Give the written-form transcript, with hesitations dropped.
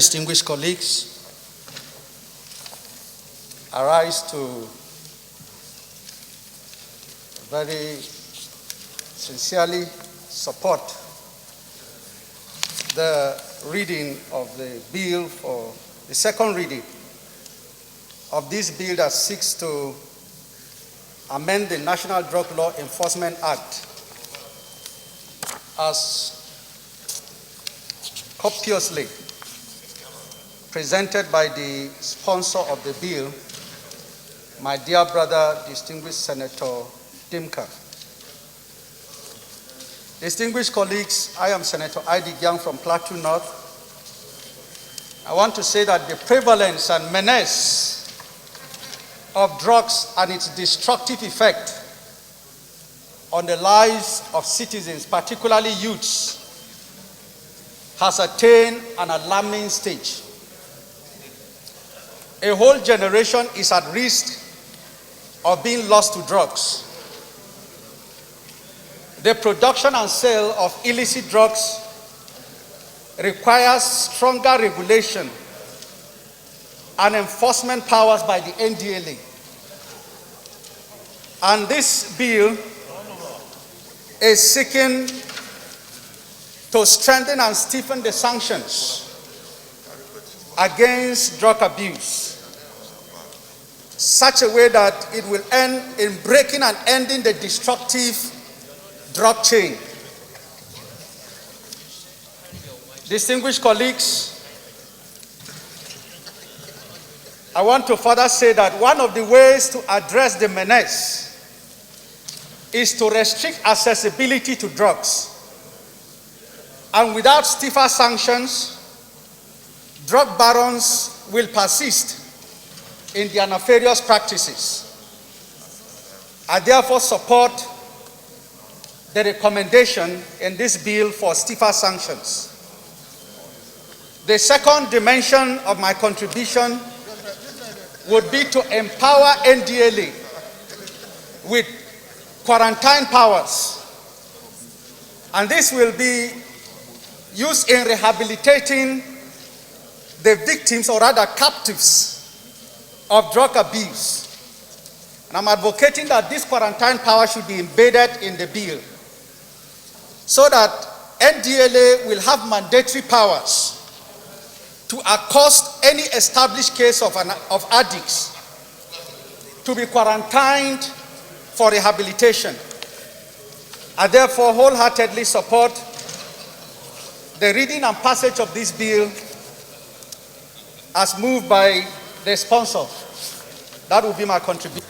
distinguished colleagues, I rise to very sincerely support the reading of the bill for the second reading of this bill that seeks to amend the National Drug Law Enforcement Act as copiously presented by the sponsor of the bill, my dear brother, distinguished Senator Dimka. Distinguished colleagues, I am Senator Sen.Gyang from Plateau North. I want to say that the prevalence and menace of drugs and its destructive effect on the lives of citizens, particularly youths, has attained an alarming stage. A whole generation is at risk of being lost to drugs. The production and sale of illicit drugs requires stronger regulation and enforcement powers by the NDLEA. And this bill is seeking to strengthen and stiffen the sanctions against drug abuse, such a way that it will end in breaking and ending the destructive drug chain. Distinguished colleagues, I want to further say that one of the ways to address the menace is to restrict accessibility to drugs. And without stiffer sanctions, drug barons will persist in their nefarious practices. I therefore support the recommendation in this bill for stiffer sanctions. The second dimension of my contribution would be to empower NDLEA with quarantine powers. And this will be used in rehabilitating the victims, or rather captives, of drug abuse. And I'm advocating that this quarantine power should be embedded in the bill so that NDLEA will have mandatory powers to accost any established case of addicts to be quarantined for rehabilitation. I therefore wholeheartedly support the reading and passage of this bill as moved by the sponsor. That will be my contribution.